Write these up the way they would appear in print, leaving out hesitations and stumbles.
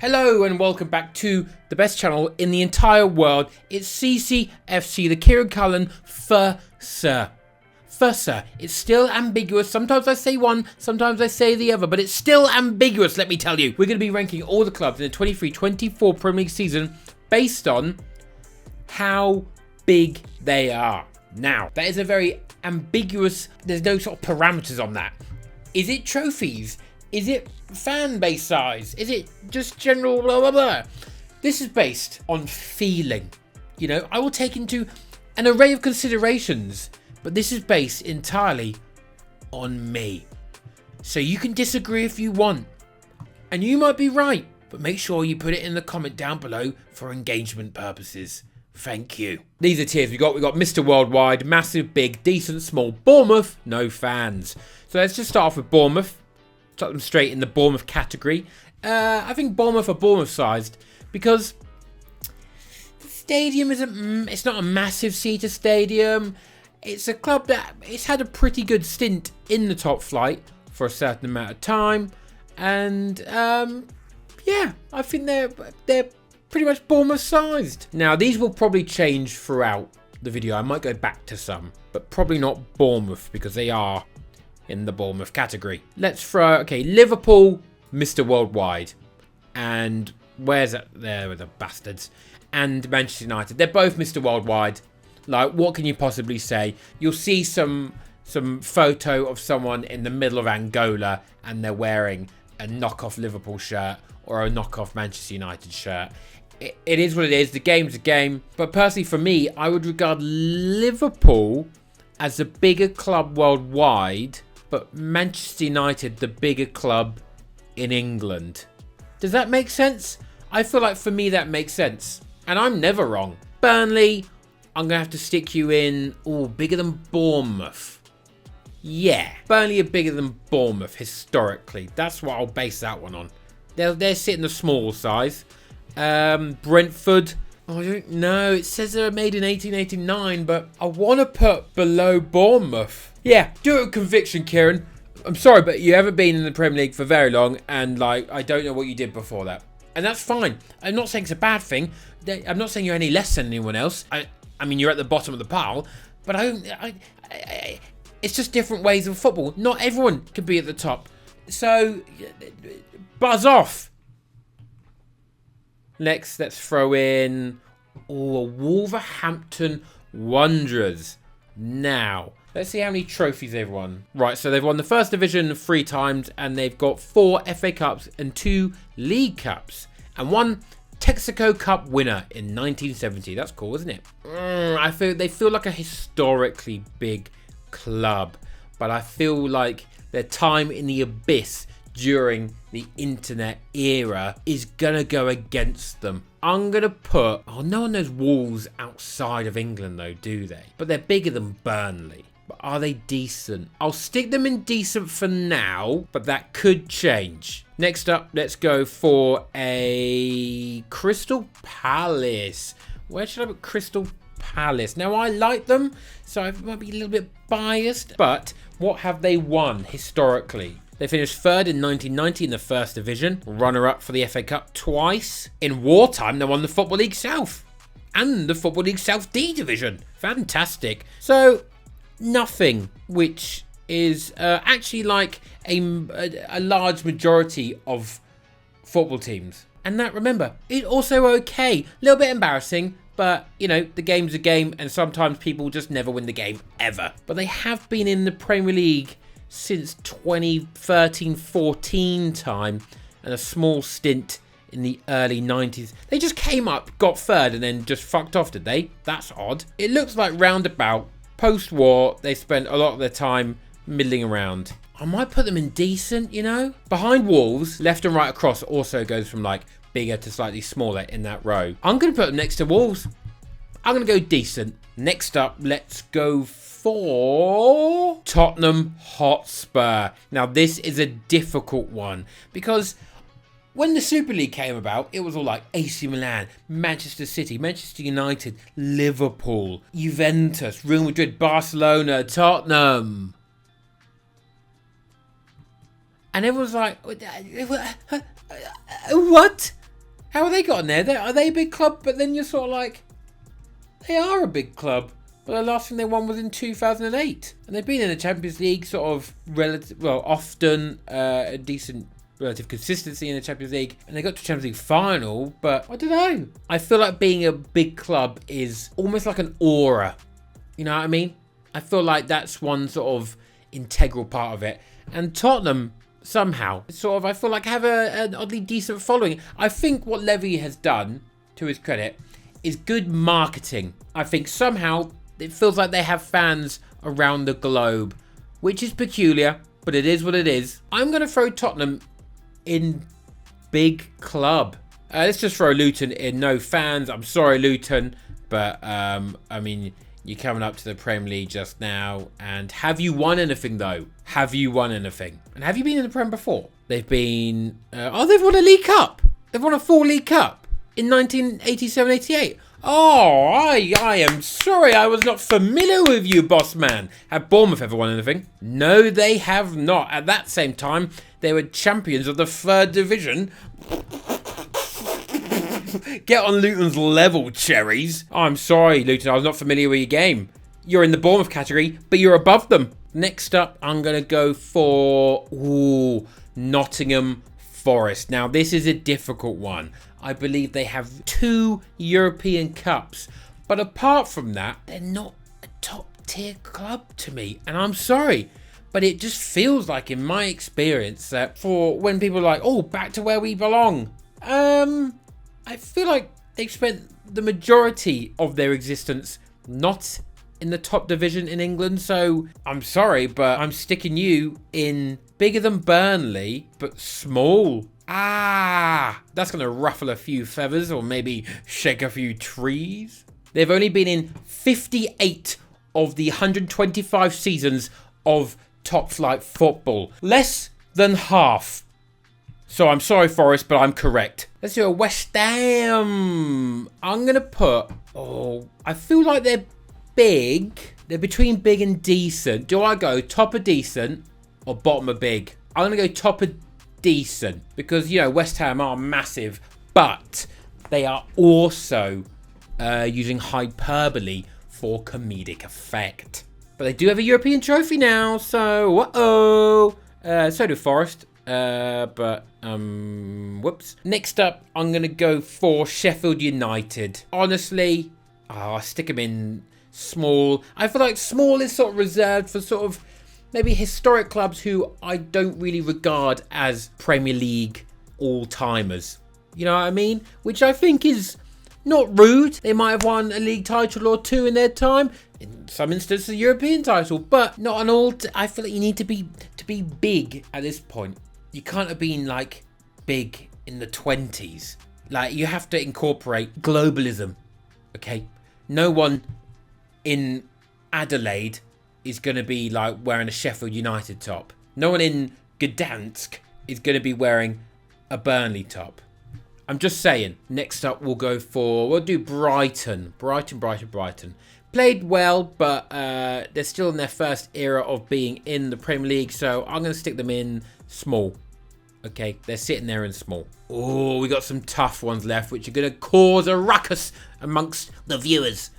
Hello and welcome back to the best channel in the entire world. It's CCFC, the Kieran Cullen Fusser. Fusser. It's still ambiguous. Sometimes I say one, sometimes I say the other, but it's still ambiguous, let me tell you. We're going to be ranking all the clubs in the 23-24 Premier League season based on how big they are. Now, that is a very ambiguous, there's no sort of parameters on that. Is it trophies? Is it fan base size? Is it just general blah, blah, blah? This is based on feeling. You know, I will take into an array of considerations, but this is based entirely on me. So you can disagree if you want. And you might be right, but make sure you put it in the comment down below for engagement purposes. Thank you. These are tiers we got Mr. Worldwide, massive, big, decent, small. Bournemouth, no fans. So let's just start off with Bournemouth. Tuck them straight in the Bournemouth category. I think Bournemouth are Bournemouth-sized because the stadium isn't. It's not a massive seater stadium. It's a club that it's had a pretty good stint in the top flight for a certain amount of time, and yeah, I think they're pretty much Bournemouth-sized. Now these will probably change throughout the video. I might go back to some, but probably not Bournemouth because they are in the Bournemouth category. Let's throw, okay, Liverpool, Mr. Worldwide. And where's that? There are the bastards. And Manchester United. They're both Mr. Worldwide. Like, what can you possibly say? You'll see some photo of someone in the middle of Angola and they're wearing a knockoff Liverpool shirt or a knockoff Manchester United shirt. It is what it is. The game's a game. But personally, for me, I would regard Liverpool as the bigger club worldwide, but Manchester United, the bigger club in England. Does that make sense? I feel like for me that makes sense. And I'm never wrong. Burnley, I'm going to have to stick you in, bigger than Bournemouth. Yeah, Burnley are bigger than Bournemouth historically. That's what I'll base that one on. They're sitting the small size. Brentford, I don't know. It says they were made in 1889, but I want to put below Bournemouth. Yeah, do it with conviction, Kieran. I'm sorry, but you haven't been in the Premier League for very long, and like I don't know what you did before that, and that's fine. I'm not saying it's a bad thing. I'm not saying you're any less than anyone else. I mean, you're at the bottom of the pile, but it's just different ways of football. Not everyone can be at the top, so buzz off. Next, let's throw in Wolverhampton Wanderers. Now, let's see how many trophies they've won. Right, so they've won the First Division 3 times, and they've got 4 FA Cups and 2 League Cups, and 1 Texaco Cup winner in 1970. That's cool, isn't it? I feel they feel like a historically big club, but I feel like their time in the abyss during the internet era is gonna go against them. I'm gonna put, no one knows Wolves outside of England though, do they? But they're bigger than Burnley. But are they decent? I'll stick them in decent for now, but that could change. Next up, let's go for a Crystal Palace. Where should I put Crystal Palace? Now I like them, so I might be a little bit biased, but what have they won historically? They finished 3rd in 1990 in the First Division, runner-up for the FA Cup twice. In wartime, they won the Football League South and the Football League South D Division. Fantastic. So, nothing, which is actually like a large majority of football teams. And that, remember, is also okay. A little bit embarrassing, but, you know, the game's a game, and sometimes people just never win the game, ever. But they have been in the Premier League since 2013-14 time, and a small stint in the early 90s. They just came up, got 3rd, and then just fucked off, did they? That's odd. It looks like roundabout, post-war, they spent a lot of their time middling around. I might put them in decent, you know? Behind Wolves, left and right across also goes from like bigger to slightly smaller in that row. I'm going to put them next to Wolves. I'm going to go decent. Next up, let's go for Tottenham Hotspur. Now, this is a difficult one because when the Super League came about, it was all like AC Milan, Manchester City, Manchester United, Liverpool, Juventus, Real Madrid, Barcelona, Tottenham. And everyone's like, what? How have they gotten there? Are they a big club? But then you're sort of like, they are a big club. But the last thing they won was in 2008. And they've been in the Champions League sort of often, a decent relative consistency in the Champions League. And they got to Champions League final, but I don't know. I feel like being a big club is almost like an aura. You know what I mean? I feel like that's one sort of integral part of it. And Tottenham, somehow, sort of, I feel like have an oddly decent following. I think what Levy has done, to his credit, is good marketing. I think somehow it feels like they have fans around the globe, which is peculiar, but it is what it is. I'm going to throw Tottenham in big club. Let's just throw Luton in no fans. I'm sorry, Luton, but I mean, you're coming up to the Premier League just now, and have you won anything though? Have you won anything? And have you been in the Prem before? They've been, they've won a League Cup. They've won a full League Cup in 1987-88. Oh, I am sorry, I was not familiar with you, boss man. Have Bournemouth ever won anything? No, they have not. At that same time, they were champions of the 3rd division. Get on Luton's level, cherries. Oh, I'm sorry, Luton, I was not familiar with your game. You're in the Bournemouth category, but you're above them. Next up, I'm going to go for Nottingham Forest. Now, this is a difficult one. I believe they have 2 European Cups. But apart from that, they're not a top-tier club to me. And I'm sorry, but it just feels like, in my experience, that for when people are like, oh, back to where we belong. I feel like they've spent the majority of their existence not in the top division in England. So I'm sorry, but I'm sticking you in bigger than Burnley, but small. That's going to ruffle a few feathers or maybe shake a few trees. They've only been in 58 of the 125 seasons of top flight football. Less than half. So I'm sorry, Forest, but I'm correct. Let's do a West Ham. I'm going to put... I feel like they're big. They're between big and decent. Do I go top of decent or bottom of big? I'm going to go top of decent because, you know, West Ham are massive, but they are also using hyperbole for comedic effect. But they do have a European trophy now, so so do Forest. Whoops. Next up, I'm going to go for Sheffield United. Honestly, I stick them in small. I feel like small is sort of reserved for sort of maybe historic clubs who I don't really regard as Premier League all-timers. You know what I mean? Which I think is not rude. They might have won a league title or 2 in their time. In some instances, a European title, but not an all. I feel like you need to be big at this point. You can't have been like big in the 20s. Like, you have to incorporate globalism. Okay, no one in Adelaide is going to be like wearing a Sheffield United top. No one in Gdansk is going to be wearing a Burnley top. I'm just saying. Next up, we'll do Brighton. Brighton. Played well, but they're still in their first era of being in the Premier League, so I'm going to stick them in small. Okay, they're sitting there in small. Oh, we got some tough ones left, which are going to cause a ruckus amongst the viewers.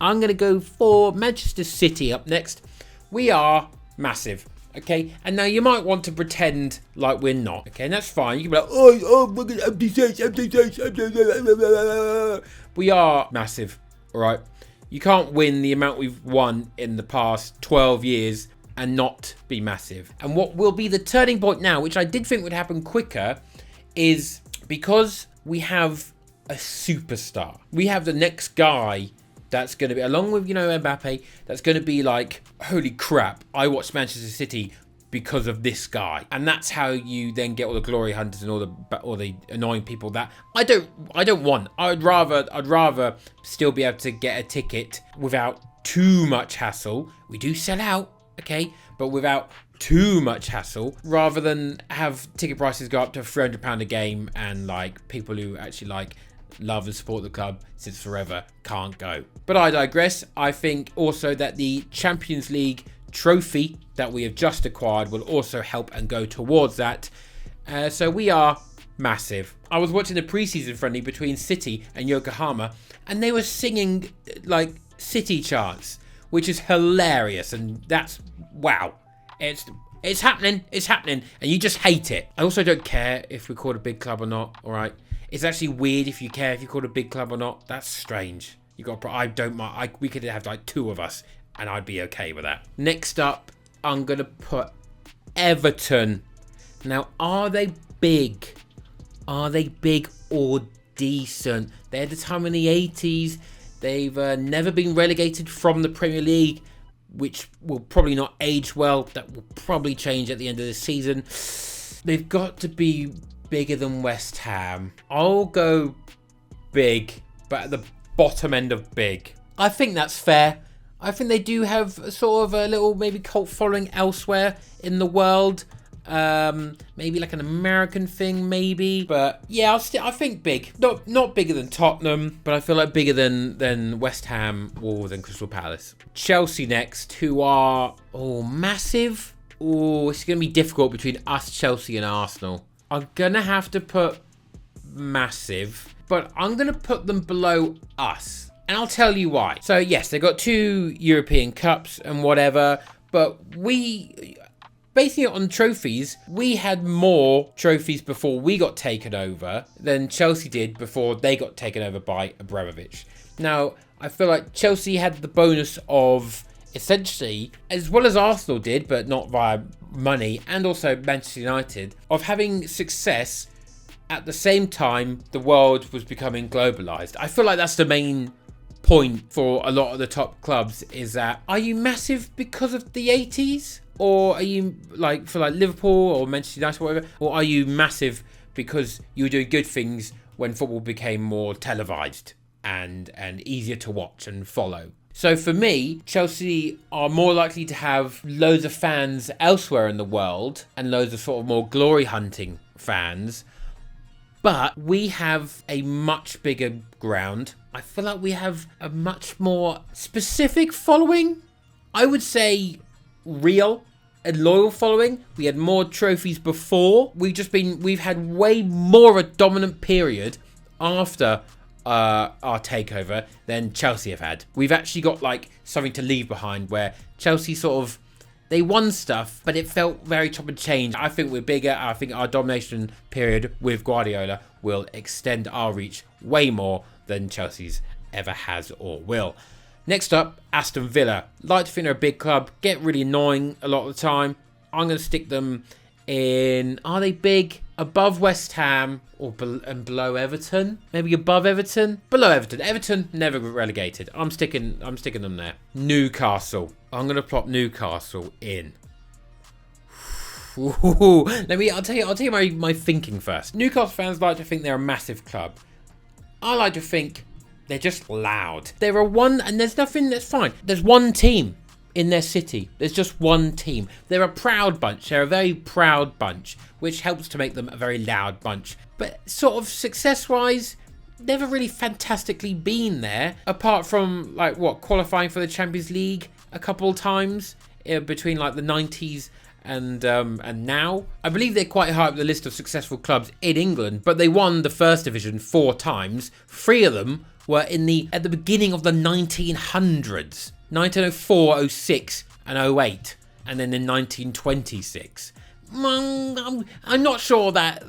I'm going to go for Manchester City up next. We are massive, okay? And now you might want to pretend like we're not, okay? And that's fine. You can be like, look at empty seats. We are massive, all right? You can't win the amount we've won in the past 12 years and not be massive. And what will be the turning point now, which I did think would happen quicker, is because we have a superstar. We have the next guy that's going to be, along with, you know, Mbappe, that's going to be like, holy crap, I watched Manchester City because of this guy. And that's how you then get all the glory hunters and all the annoying people that I don't want. I'd rather still be able to get a ticket without too much hassle. We do sell out, okay, but without too much hassle, rather than have ticket prices go up to £300 a game and like people who actually like love and support the club since forever can't go. But I digress. I think also that the Champions League trophy that we have just acquired will also help and go towards that. So we are massive. I was watching the preseason friendly between City and Yokohama, and they were singing like City chants, which is hilarious, and that's wow. It's happening, and you just hate it. I also don't care if we're called a big club or not. All right, it's actually weird if you care if you're called a big club or not. That's strange. I don't mind. We could have like 2 of us, and I'd be okay with that. Next up, I'm gonna put Everton. Now, are they big? Are they big or decent? They had a time in the 80s. They've never been relegated from the Premier League, which will probably not age well. That will probably change at the end of the season. They've got to be bigger than West Ham. I'll go big, but at the bottom end of big. I think that's fair. I think they do have sort of a little maybe cult following elsewhere in the world. Maybe like an American thing, maybe. But yeah, I think big. Not bigger than Tottenham, but I feel like bigger than West Ham, Wolves, and Crystal Palace. Chelsea next, who are massive. It's gonna be difficult between us, Chelsea, and Arsenal. I'm gonna have to put massive, but I'm gonna put them below us, and I'll tell you why. So yes, they got 2 European Cups and whatever, but basing it on trophies, we had more trophies before we got taken over than Chelsea did before they got taken over by Abramovich. Now, I feel like Chelsea had the bonus of essentially, as well as Arsenal did, but not via money, and also Manchester United, of having success at the same time the world was becoming globalized. I feel like that's the main point for a lot of the top clubs, is that, are you massive because of the 80s? Or are you like for like Liverpool or Manchester United or whatever? Or are you massive because you were doing good things when football became more televised and easier to watch and follow? So for me, Chelsea are more likely to have loads of fans elsewhere in the world and loads of sort of more glory hunting fans. But we have a much bigger ground. I feel like we have a much more specific following. I would say real and loyal following. We had more trophies before. We've had way more a dominant period after our takeover than Chelsea have had. We've actually got like something to leave behind, where Chelsea sort of, they won stuff, but it felt very chop and change. I think we're bigger. I think our domination period with Guardiola will extend our reach way more than Chelsea's ever has or will. Next up, Aston Villa. Like to think they're a big club, get really annoying a lot of the time. I'm going to stick them in, are they big? Above West Ham and below Everton? Maybe above Everton? Below Everton. Everton never relegated. I'm sticking them there. Newcastle. I'm going to plop Newcastle in. I'll tell you my thinking first. Newcastle fans like to think they're a massive club. I like to think they're just loud. They're a one, and there's nothing, that's fine. There's one team in their city. There's just one team. They're a proud bunch. They're a very proud bunch, which helps to make them a very loud bunch. But sort of success-wise, never really fantastically been there, apart from like qualifying for the Champions League a couple of times between like the 90s and now. I believe they're quite high up the list of successful clubs in England, but they won the first division 4 times. 3 of them were at the beginning of the 1900s. 1904, 06 and 08, and then in 1926. I'm not sure that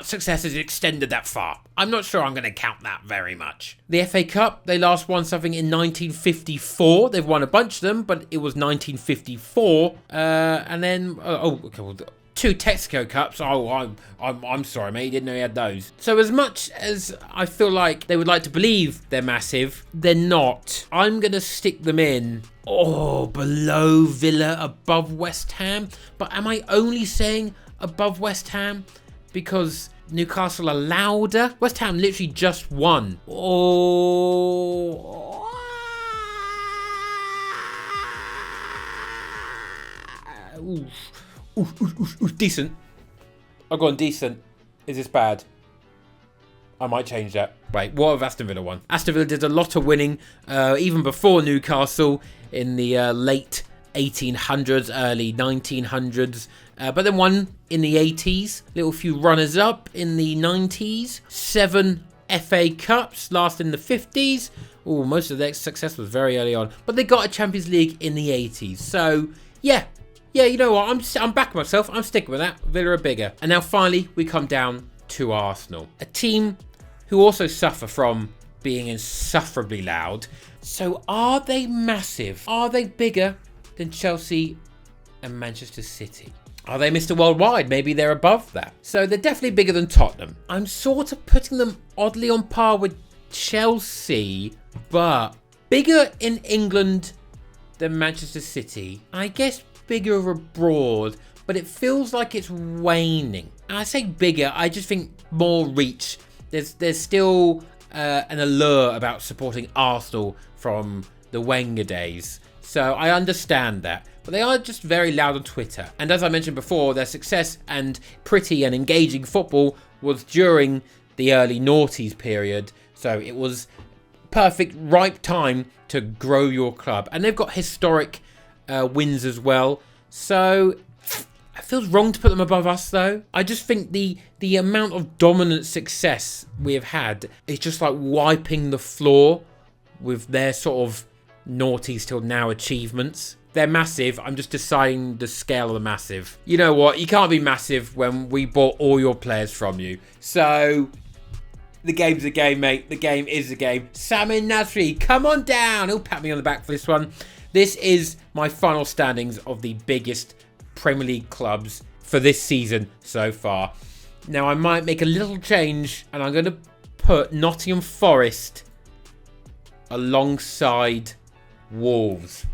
success has extended that far. I'm not sure I'm going to count that very much. The FA Cup, they last won something in 1954. They've won a bunch of them, but it was 1954. And then, 2 Texaco Cups. Oh, I'm sorry, mate. You didn't know he had those. So as much as I feel like they would like to believe they're massive, they're not. I'm going to stick them in. Below Villa, above West Ham. But am I only saying above West Ham because Newcastle are louder? West Ham literally just won. Decent. I've gone decent. Is this bad? I might change that. Wait, what have Aston Villa won? Aston Villa did a lot of winning, even before Newcastle in the late 1800s, early 1900s, but then won in the 80s. Little few runners up in the 90s. 7 FA Cups, last in the 50s. Oh, most of their success was very early on, but they got a Champions League in the 80s. So yeah, you know what? I'm backing myself. I'm sticking with that. Villa are bigger. And now finally we come down to Arsenal, a team who also suffer from being insufferably loud. So are they massive? Are they bigger than Chelsea and Manchester City? Are they Mr. Worldwide? Maybe they're above that. So they're definitely bigger than Tottenham. I'm sort of putting them oddly on par with Chelsea, but bigger in England than Manchester City. I guess bigger abroad, but it feels like it's waning. And I say bigger, I just think more reach. There's still an allure about supporting Arsenal from the Wenger days. So I understand that. But they are just very loud on Twitter. And as I mentioned before, their success and pretty and engaging football was during the early noughties period. So it was perfect, ripe time to grow your club. And they've got historic wins as well. So it feels wrong to put them above us, though. I just think the amount of dominant success we have had is just like wiping the floor with their sort of noughties till now achievements. They're massive. I'm just deciding the scale of the massive. You know what? You can't be massive when we bought all your players from you. So the game's a game, mate. The game is a game. Samin Nasri, come on down. He'll pat me on the back for this one. This is my final standings of the biggest Premier League clubs for this season so far. Now, I might make a little change, and I'm going to put Nottingham Forest alongside Wolves.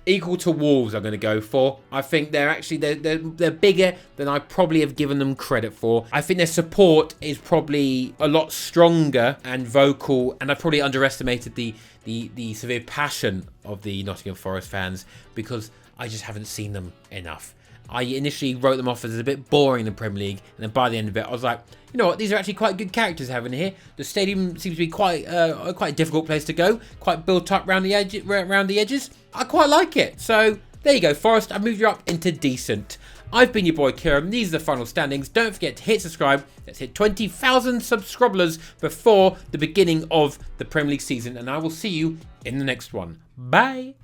Equal to Wolves I'm going to go for. I think they're actually they're bigger than I probably have given them credit for. I think their support is probably a lot stronger and vocal, and I probably underestimated the severe passion of the Nottingham Forest fans because I just haven't seen them enough. I initially wrote them off as a bit boring in the Premier League, and then by the end of it, I was like, you know what, these are actually quite good characters having here. The stadium seems to be quite a difficult place to go, quite built up around the edges. I quite like it. So there you go, Forest. I moved you up into decent. I've been your boy Kieran. These are the final standings. Don't forget to hit subscribe. Let's hit 20,000 subscribers before the beginning of the Premier League season, and I will see you in the next one. Bye.